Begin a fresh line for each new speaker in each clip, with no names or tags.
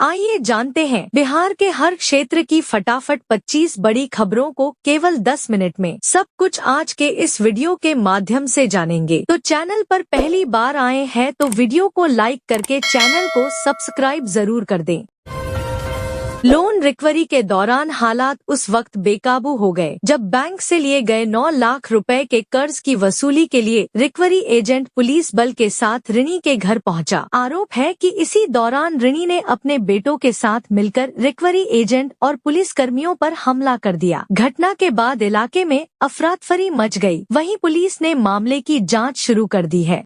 आइए जानते हैं बिहार के हर क्षेत्र की फटाफट 25 बड़ी खबरों को केवल 10 मिनट में। सब कुछ आज के इस वीडियो के माध्यम से जानेंगे। तो चैनल पर पहली बार आए हैं तो वीडियो को लाइक करके चैनल को सब्सक्राइब जरूर कर दें। लोन रिकवरी के दौरान हालात उस वक्त बेकाबू हो गए जब बैंक से लिए गए 9 लाख रुपए के कर्ज की वसूली के लिए रिकवरी एजेंट पुलिस बल के साथ ऋणी के घर पहुंचा। आरोप है कि इसी दौरान ऋणी ने अपने बेटों के साथ मिलकर रिकवरी एजेंट और पुलिस कर्मियों पर हमला कर दिया। घटना के बाद इलाके में अफरातफरी मच गई। वहीं पुलिस ने मामले की जाँच शुरू कर दी है।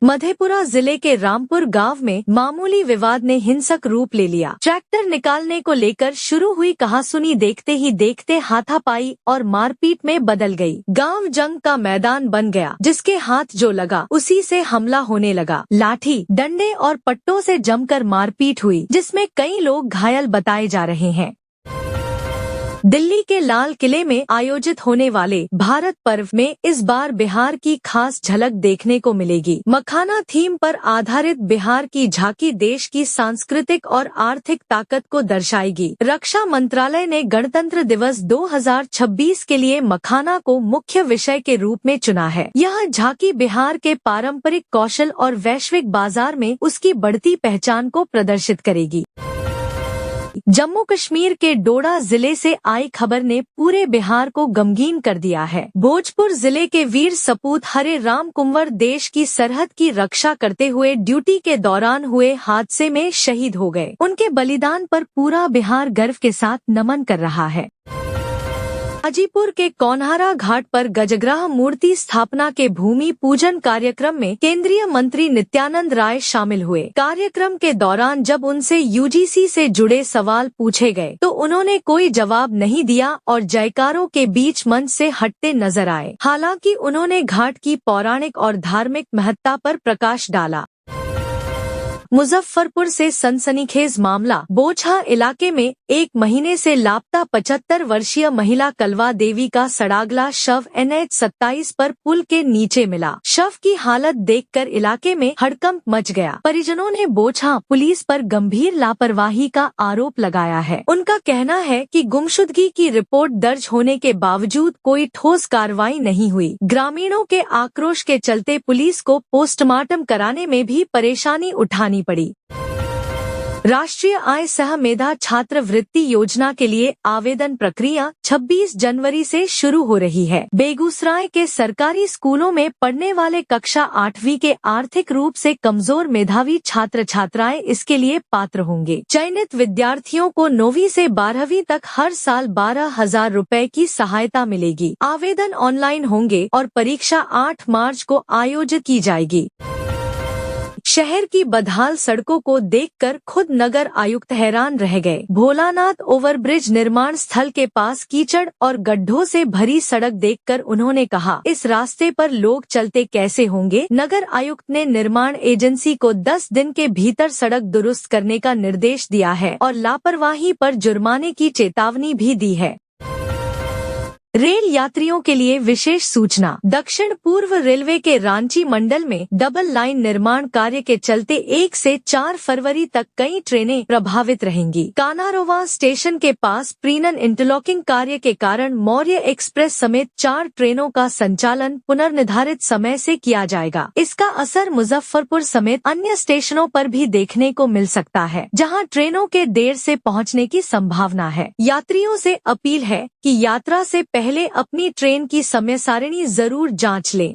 मधेपुरा जिले के रामपुर गांव में मामूली विवाद ने हिंसक रूप ले लिया। ट्रैक्टर निकालने को लेकर शुरू हुई कहासुनी देखते ही देखते हाथापाई और मारपीट में बदल गई। गांव जंग का मैदान बन गया। जिसके हाथ जो लगा उसी से हमला होने लगा। लाठी, डंडे और पट्टों से जमकर मारपीट हुई, जिसमें कई लोग घायल बताए जा रहे हैं। दिल्ली के लाल किले में आयोजित होने वाले भारत पर्व में इस बार बिहार की खास झलक देखने को मिलेगी। मखाना थीम पर आधारित बिहार की झांकी देश की सांस्कृतिक और आर्थिक ताकत को दर्शाएगी। रक्षा मंत्रालय ने गणतंत्र दिवस 2026 के लिए मखाना को मुख्य विषय के रूप में चुना है। यह झांकी बिहार के पारंपरिक कौशल और वैश्विक बाजार में उसकी बढ़ती पहचान को प्रदर्शित करेगी। जम्मू कश्मीर के डोडा जिले से आई खबर ने पूरे बिहार को गमगीन कर दिया है। भोजपुर जिले के वीर सपूत हरे राम कुंवर देश की सरहद की रक्षा करते हुए ड्यूटी के दौरान हुए हादसे में शहीद हो गए। उनके बलिदान पर पूरा बिहार गर्व के साथ नमन कर रहा है। हाजीपुर के कौनहारा घाट पर गजग्राह मूर्ति स्थापना के भूमि पूजन कार्यक्रम में केंद्रीय मंत्री नित्यानंद राय शामिल हुए। कार्यक्रम के दौरान जब उनसे यूजीसी से जुड़े सवाल पूछे गए तो उन्होंने कोई जवाब नहीं दिया और जयकारों के बीच मंच से हटते नजर आए। हालांकि उन्होंने घाट की पौराणिक और धार्मिक महत्ता पर प्रकाश डाला। मुजफ्फरपुर से सनसनीखेज मामला। बोचहा इलाके में 1 महीने से लापता 75 वर्षीय महिला कलवा देवी का सड़ागला शव NH 27 पर पुल के नीचे मिला। शव की हालत देखकर इलाके में हड़कंप मच गया। परिजनों ने बोचहा पुलिस पर गंभीर लापरवाही का आरोप लगाया है। उनका कहना है कि गुमशुदगी की रिपोर्ट दर्ज होने के बावजूद कोई ठोस कार्रवाई नहीं हुई। ग्रामीणों के आक्रोश के चलते पुलिस को पोस्टमार्टम कराने में भी परेशानी उठानी पड़ी। राष्ट्रीय आय सह मेधा छात्रवृत्ति योजना के लिए आवेदन प्रक्रिया 26 जनवरी से शुरू हो रही है। बेगूसराय के सरकारी स्कूलों में पढ़ने वाले कक्षा 8वीं के आर्थिक रूप से कमजोर मेधावी छात्र छात्राएं इसके लिए पात्र होंगे। चयनित विद्यार्थियों को 9वीं से 12वीं तक हर साल 12,000 रुपए की सहायता मिलेगी। आवेदन ऑनलाइन होंगे और परीक्षा 8 मार्च को आयोजित की जाएगी। शहर की बदहाल सड़कों को देखकर खुद नगर आयुक्त हैरान रह गए। भोलानाथ ओवरब्रिज निर्माण स्थल के पास कीचड़ और गड्ढों से भरी सड़क देखकर उन्होंने कहा, इस रास्ते पर लोग चलते कैसे होंगे। नगर आयुक्त ने निर्माण एजेंसी को 10 दिन के भीतर सड़क दुरुस्त करने का निर्देश दिया है और लापरवाही पर जुर्माने की चेतावनी भी दी है। रेल यात्रियों के लिए विशेष सूचना। दक्षिण पूर्व रेलवे के रांची मंडल में डबल लाइन निर्माण कार्य के चलते 1 से 4 फरवरी तक कई ट्रेनें प्रभावित रहेंगी। कानारोवा स्टेशन के पास प्रीनन इंटरलॉकिंग कार्य के कारण मौर्य एक्सप्रेस समेत 4 ट्रेनों का संचालन पुनर्निर्धारित समय से किया जाएगा। इसका असर मुजफ्फरपुर समेत अन्य स्टेशनों पर भी देखने को मिल सकता है, जहां ट्रेनों के देर से पहुंचने की संभावना है। यात्रियों से अपील है कि यात्रा से पहले अपनी ट्रेन की समय सारिणी जरूर जांच लें।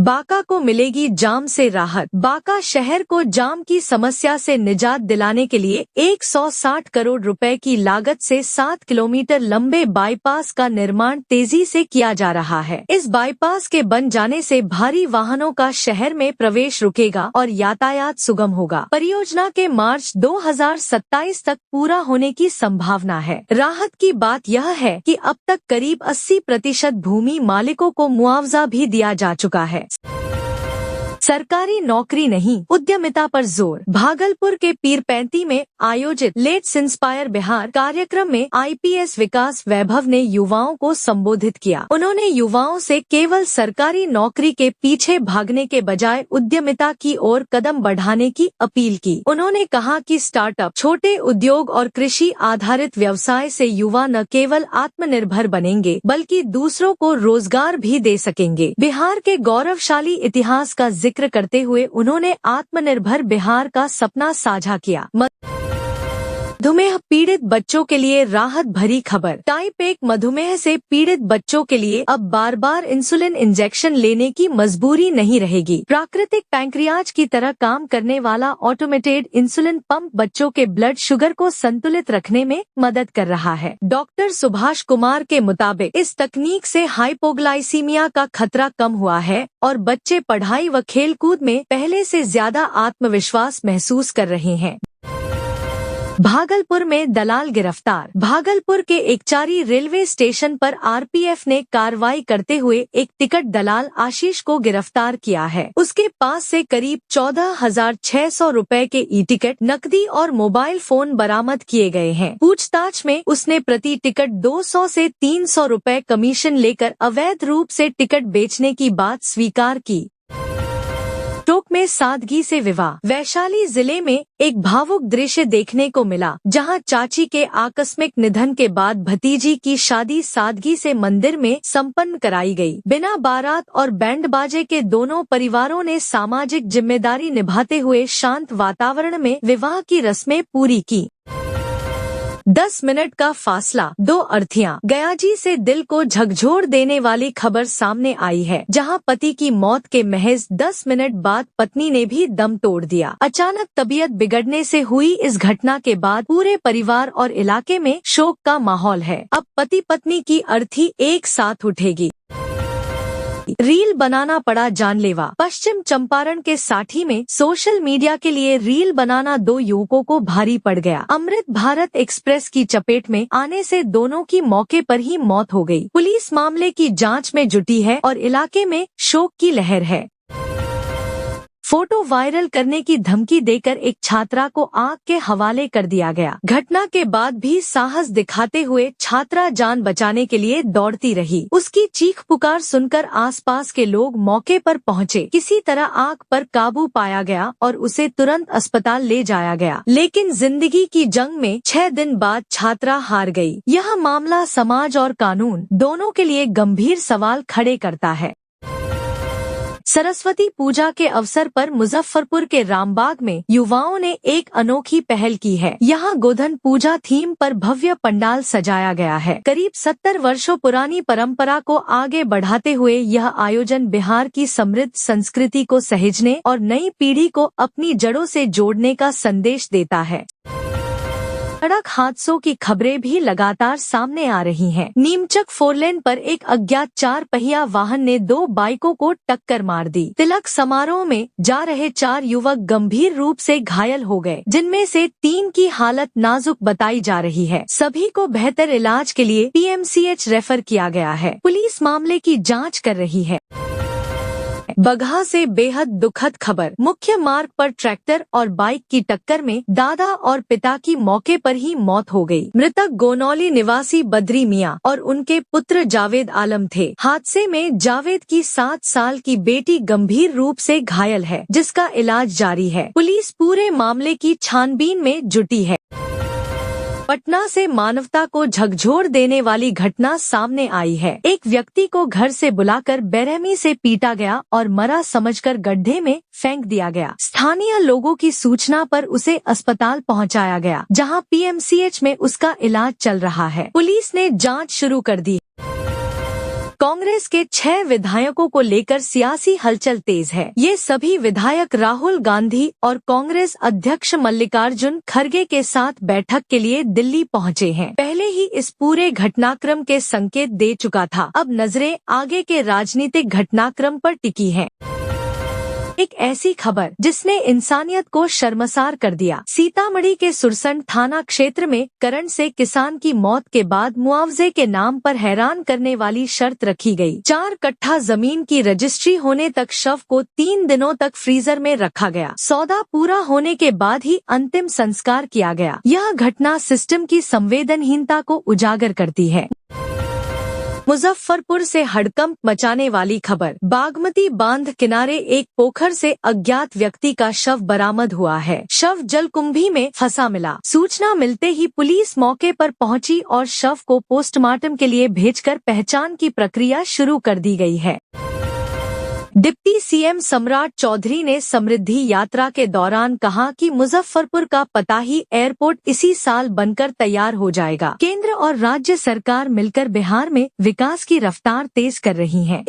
बांका को मिलेगी जाम से राहत। बांका शहर को जाम की समस्या से निजात दिलाने के लिए 160 करोड़ रुपए की लागत से 7 किलोमीटर लंबे बाईपास का निर्माण तेजी से किया जा रहा है। इस बाईपास के बन जाने से भारी वाहनों का शहर में प्रवेश रुकेगा और यातायात सुगम होगा। परियोजना के मार्च 2027 तक पूरा होने की संभावना है। राहत की बात यह है कि अब तक करीब 80% भूमि मालिकों को मुआवजा भी दिया जा चुका है। सरकारी नौकरी नहीं, उद्यमिता पर जोर। भागलपुर के पीरपैंती में आयोजित लेट्स इंस्पायर बिहार कार्यक्रम में IPS विकास वैभव ने युवाओं को संबोधित किया। उन्होंने युवाओं से केवल सरकारी नौकरी के पीछे भागने के बजाय उद्यमिता की ओर कदम बढ़ाने की अपील की। उन्होंने कहा कि स्टार्टअप, छोटे उद्योग और कृषि आधारित व्यवसाय से युवा न केवल आत्मनिर्भर बनेंगे बल्कि दूसरों को रोजगार भी दे सकेंगे। बिहार के गौरवशाली इतिहास का जिक्र करते हुए उन्होंने आत्मनिर्भर बिहार का सपना साझा किया। मधुमेह पीड़ित बच्चों के लिए राहत भरी खबर। टाइप 1 मधुमेह से पीड़ित बच्चों के लिए अब बार बार इंसुलिन इंजेक्शन लेने की मजबूरी नहीं रहेगी। प्राकृतिक पैंक्रियाज की तरह काम करने वाला ऑटोमेटेड इंसुलिन पंप बच्चों के ब्लड शुगर को संतुलित रखने में मदद कर रहा है। डॉक्टर सुभाष कुमार के मुताबिक इस तकनीक से हाइपोग्लाइसीमिया का खतरा कम हुआ है और बच्चे पढ़ाई व खेलकूद में पहले से ज्यादा आत्मविश्वास महसूस कर रहे हैं। भागलपुर में दलाल गिरफ्तार। भागलपुर के एकचारी रेलवे स्टेशन पर RPF ने कार्रवाई करते हुए एक टिकट दलाल आशीष को गिरफ्तार किया है। उसके पास से करीब 14,600 रुपए के टिकट, नकदी और मोबाइल फोन बरामद किए गए हैं। पूछताछ में उसने प्रति टिकट 200 से 300 रुपए कमीशन लेकर अवैध रूप से टिकट बेचने की बात स्वीकार की। टोक में सादगी से विवाह। वैशाली जिले में एक भावुक दृश्य देखने को मिला, जहां चाची के आकस्मिक निधन के बाद भतीजी की शादी सादगी से मंदिर में संपन्न कराई गई। बिना बारात और बैंड बाजे के दोनों परिवारों ने सामाजिक जिम्मेदारी निभाते हुए शांत वातावरण में विवाह की रस्में पूरी की। 10 मिनट का फासला, 2 अर्थियां। गयाजी से दिल को झकझोर देने वाली खबर सामने आई है, जहां पति की मौत के महज 10 मिनट बाद पत्नी ने भी दम तोड़ दिया। अचानक तबीयत बिगड़ने से हुई इस घटना के बाद पूरे परिवार और इलाके में शोक का माहौल है। अब पति पत्नी की अर्थी एक साथ उठेगी। रील बनाना पड़ा जानलेवा। पश्चिम चंपारण के साठी में सोशल मीडिया के लिए रील बनाना 2 युवकों को भारी पड़ गया। अमृत भारत एक्सप्रेस की चपेट में आने से दोनों की मौके पर ही मौत हो गई। पुलिस मामले की जांच में जुटी है और इलाके में शोक की लहर है। फोटो वायरल करने की धमकी देकर एक छात्रा को आग के हवाले कर दिया गया। घटना के बाद भी साहस दिखाते हुए छात्रा जान बचाने के लिए दौड़ती रही। उसकी चीख पुकार सुनकर आसपास के लोग मौके पर पहुंचे। किसी तरह आग पर काबू पाया गया और उसे तुरंत अस्पताल ले जाया गया, लेकिन जिंदगी की जंग में 6 दिन बाद छात्रा हार गई। यह मामला समाज और कानून दोनों के लिए गंभीर सवाल खड़े करता है। सरस्वती पूजा के अवसर पर मुजफ्फरपुर के रामबाग में युवाओं ने एक अनोखी पहल की है। यहाँ गोधन पूजा थीम पर भव्य पंडाल सजाया गया है। करीब 70 वर्षों पुरानी परंपरा को आगे बढ़ाते हुए यह आयोजन बिहार की समृद्ध संस्कृति को सहेजने और नई पीढ़ी को अपनी जड़ों से जोड़ने का संदेश देता है। सड़क हादसों की खबरें भी लगातार सामने आ रही हैं। नीमचक 4 लेन पर एक अज्ञात 4 पहिया वाहन ने 2 बाइकों को टक्कर मार दी। तिलक समारोह में जा रहे 4 युवक गंभीर रूप से घायल हो गए, जिनमें से 3 की हालत नाजुक बताई जा रही है। सभी को बेहतर इलाज के लिए PMCH रेफर किया गया है। पुलिस मामले की जाँच कर रही है। बगहा से बेहद दुखद खबर। मुख्य मार्ग पर ट्रैक्टर और बाइक की टक्कर में दादा और पिता की मौके पर ही मौत हो गई। मृतक गोनौली निवासी बद्री मियां और उनके पुत्र जावेद आलम थे। हादसे में जावेद की 7 साल की बेटी गंभीर रूप से घायल है, जिसका इलाज जारी है। पुलिस पूरे मामले की छानबीन में जुटी है। पटना से मानवता को झकझोर देने वाली घटना सामने आई है। एक व्यक्ति को घर से बुलाकर बेरहमी से पीटा गया और मरा समझकर गड्ढे में फेंक दिया गया। स्थानीय लोगों की सूचना पर उसे अस्पताल पहुंचाया गया, जहां PMCH में उसका इलाज चल रहा है। पुलिस ने जांच शुरू कर दी। कांग्रेस के 6 विधायकों को लेकर सियासी हलचल तेज है। ये सभी विधायक राहुल गांधी और कांग्रेस अध्यक्ष मल्लिकार्जुन खड़गे के साथ बैठक के लिए दिल्ली पहुंचे हैं। पहले ही इस पूरे घटनाक्रम के संकेत दे चुका था। अब नजरें आगे के राजनीतिक घटनाक्रम पर टिकी हैं। एक ऐसी खबर जिसने इंसानियत को शर्मसार कर दिया। सीतामढ़ी के सुरसंड थाना क्षेत्र में करंट से किसान की मौत के बाद मुआवजे के नाम पर हैरान करने वाली शर्त रखी गई। 4 कट्ठा जमीन की रजिस्ट्री होने तक शव को 3 दिनों तक फ्रीजर में रखा गया। सौदा पूरा होने के बाद ही अंतिम संस्कार किया गया। यह घटना सिस्टम की संवेदनहीनता को उजागर करती है। मुजफ्फरपुर से हड़कंप मचाने वाली खबर। बागमती बांध किनारे एक पोखर से अज्ञात व्यक्ति का शव बरामद हुआ है। शव जलकुंभी में फंसा मिला। सूचना मिलते ही पुलिस मौके पर पहुंची और शव को पोस्टमार्टम के लिए भेजकर पहचान की प्रक्रिया शुरू कर दी गई है। डिप्टी सीएम सम्राट चौधरी ने समृद्धि यात्रा के दौरान कहा कि मुजफ्फरपुर का पताही एयरपोर्ट इसी साल बनकर तैयार हो जाएगा। केंद्र और राज्य सरकार मिलकर बिहार में विकास की रफ्तार तेज कर रही है।